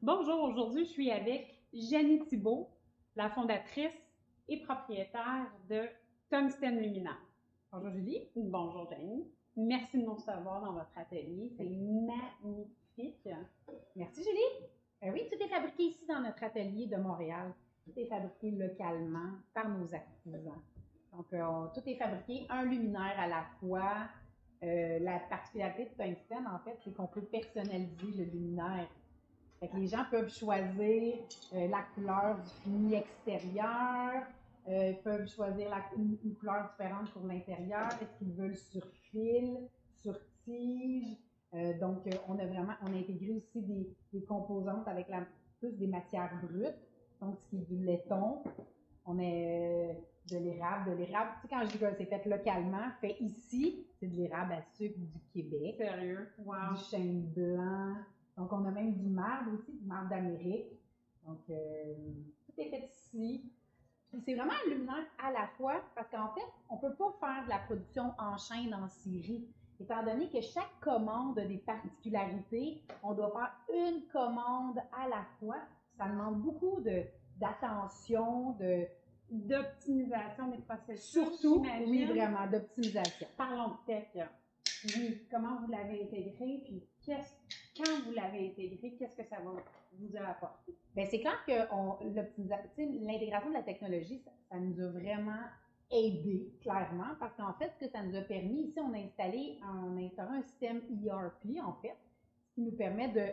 Bonjour, aujourd'hui je suis avec Janie Thibault, la fondatrice et propriétaire de Tungsten Luminaire. Bonjour Julie. Bonjour Janie. Merci de nous recevoir dans votre atelier. C'est magnifique. Merci Julie. Oui, tout est fabriqué ici dans notre atelier de Montréal. Tout est fabriqué localement par nos artisans. Donc, tout est fabriqué un luminaire à la fois. La particularité de Tungsten, en fait, c'est qu'on peut personnaliser le luminaire. Fait que les gens peuvent choisir la couleur du fini extérieur, peuvent choisir une couleur différente pour l'intérieur. Est-ce qu'ils veulent sur fil, sur tige? On a intégré aussi des composantes avec plus des matières brutes, donc ce qui est du laiton. On a de l'érable. Tu sais, quand je dis que c'est fait localement, fait ici, c'est de l'érable à sucre du Québec. Sérieux? Wow. Du chêne blanc. Donc, on a même du marbre aussi, du marbre d'Amérique. Donc, tout est fait ici. Puis c'est vraiment un luminaire à la fois, parce qu'en fait, on ne peut pas faire de la production en chaîne, en série. Étant donné que chaque commande a des particularités, on doit faire une commande à la fois. Ça demande beaucoup d'attention, d'optimisation des processus. Surtout, oui, vraiment, d'optimisation. Parlons de tech. Oui, comment vous l'avez intégré, puis quand vous l'avez intégré, qu'est-ce que ça vous a apporté? Bien, c'est clair que l'intégration de la technologie, ça nous a vraiment aidé, clairement, parce qu'en fait, ce que ça nous a permis, ici, on a instauré un système ERP, en fait, ce qui nous permet de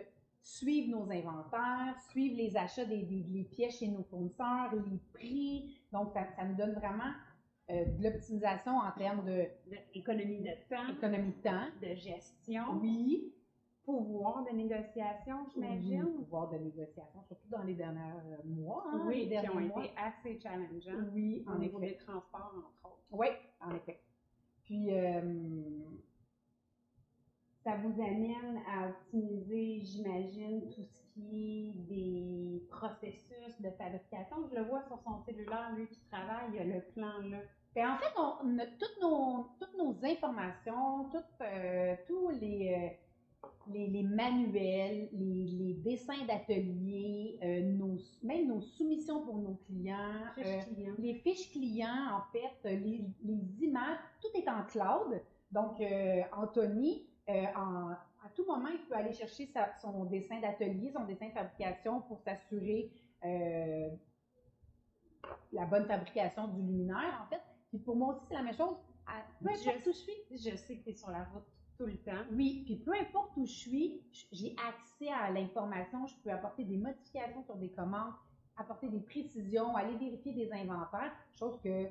suivre nos inventaires, suivre les achats des pièces chez nos fournisseurs, les prix. Donc, ça nous donne vraiment de l'optimisation en termes d'économie de temps, de gestion. Oui. Pouvoir de négociation, j'imagine. Oui, pouvoir de négociation, surtout dans les derniers mois. Hein, oui, qui ont été assez challengeants. Oui, au niveau des transports, entre autres. Oui, en effet. Puis, ça vous amène à optimiser, j'imagine, tout ce qui est des processus de fabrication. Je le vois sur son cellulaire, lui qui travaille, il y a le plan là. Bien, en fait, on a toutes nos informations, tous les manuels, les dessins d'atelier, même nos soumissions pour nos clients, les fiches clients, en fait, les images, tout est en cloud. Donc, Anthony, à tout moment, il peut aller chercher son dessin d'atelier, son dessin de fabrication pour s'assurer la bonne fabrication du luminaire, en fait. Puis pour moi aussi, c'est la même chose. Peu importe où je suis. Je sais que tu es sur la route tout le temps. Oui, puis peu importe où je suis, j'ai accès à l'information. Je peux apporter des modifications sur des commandes, apporter des précisions, aller vérifier des inventaires, chose que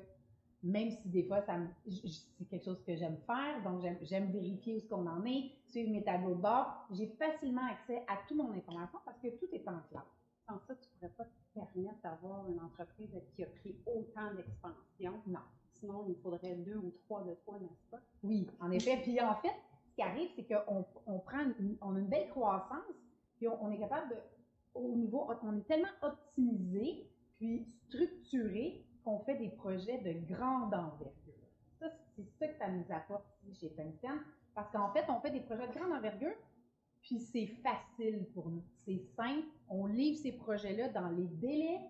même si des fois, c'est quelque chose que j'aime faire, donc j'aime vérifier où est-ce qu'on en est, suivre mes tableaux de bord. J'ai facilement accès à toute mon information parce que tout est en cloud. Sans ça, tu ne pourrais pas te permettre d'avoir une entreprise qui a pris autant d'expansion. Non. Sinon, il faudrait 2 ou 3 de toi, n'est-ce pas? Oui, en effet. Puis en fait, ce qui arrive, c'est qu'on a une belle croissance, puis on est capable on est tellement optimisé, puis structuré, qu'on fait des projets de grande envergure. Ça, c'est ça que ça nous apporte ici chez Tungsten, parce qu'en fait, on fait des projets de grande envergure, puis c'est facile pour nous. C'est simple, on livre ces projets-là dans les délais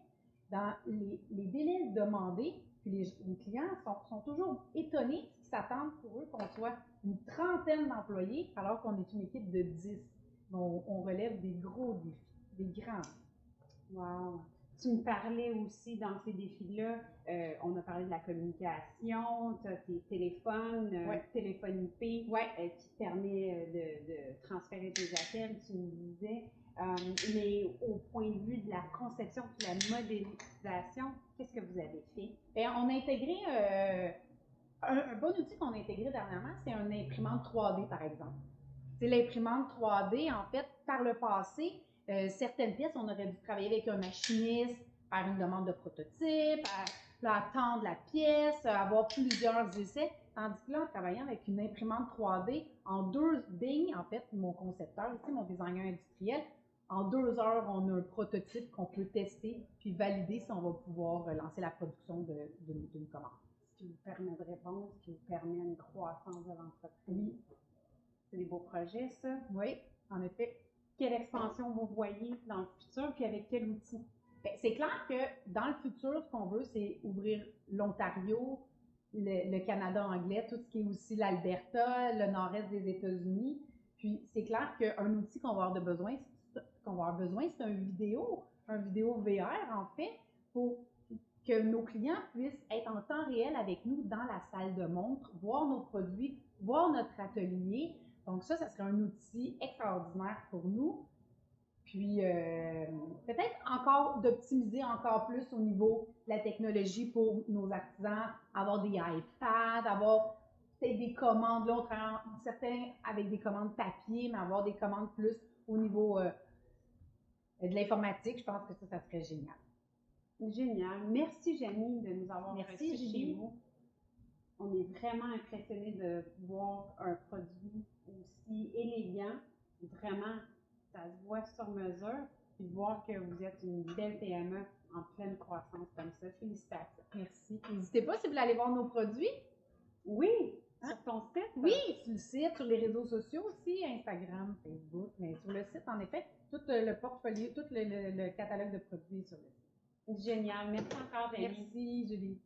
demandés, puis les clients sont toujours étonnés qu'ils s'attendent pour eux qu'on soit une trentaine d'employés, alors qu'on est une équipe de 10. On relève des gros défis, des grands. Wow! Tu me parlais aussi dans ces défis-là, on a parlé de la communication, tu as tes téléphones, téléphone IP, qui te permet de transférer tes appels, tu me disais. Mais au point de vue de la conception et de la modélisation, qu'est-ce que vous avez fait? Bien, on a intégré un bon outil qu'on a intégré dernièrement, c'est une imprimante 3D, par exemple. C'est l'imprimante 3D, en fait, par le passé, certaines pièces, on aurait dû travailler avec un machiniste, faire une demande de prototype, attendre la pièce, avoir plusieurs essais. Tandis que là, en travaillant avec une imprimante 3D, en 2 Bing, en fait, mon concepteur ici, mon designer industriel, en 2 heures, on a un prototype qu'on peut tester puis valider si on va pouvoir lancer la production d'une commande. Ce qui vous permet de répondre, ce qui vous permet une croissance de l'entreprise. Oui. C'est des beaux projets, ça? Oui, en effet. quelle expansion vous voyez dans le futur, puis avec quel outil? Bien, c'est clair que dans le futur, ce qu'on veut, c'est ouvrir l'Ontario, le Canada anglais, tout ce qui est aussi l'Alberta, le nord-est des États-Unis. Puis c'est clair qu'un outil qu'on va avoir besoin, c'est un vidéo VR en fait, pour que nos clients puissent être en temps réel avec nous dans la salle de montre, voir nos produits, voir notre atelier. Donc ça serait un outil extraordinaire pour nous. Puis peut-être encore d'optimiser encore plus au niveau de la technologie pour nos artisans, avoir des iPads, avoir peut-être des commandes, là, certains avec des commandes papier, mais avoir des commandes plus au niveau de l'informatique. Je pense que ça serait génial. Génial. Merci, Janie, de nous avoir reçus chez vous. On est vraiment impressionnés de voir un produit aussi élégant. Vraiment, ça se voit sur mesure. Puis de voir que vous êtes une belle PME en pleine croissance comme ça. Félicitations. Merci. N'hésitez pas si vous voulez aller voir nos produits. Oui, sur ton site. Oui, sur le site, sur les réseaux sociaux aussi, Instagram, Facebook. Mais sur le site, en effet, tout le portfolio, tout le catalogue de produits sur le site. Génial. Merci encore, Janie. Merci, Julie.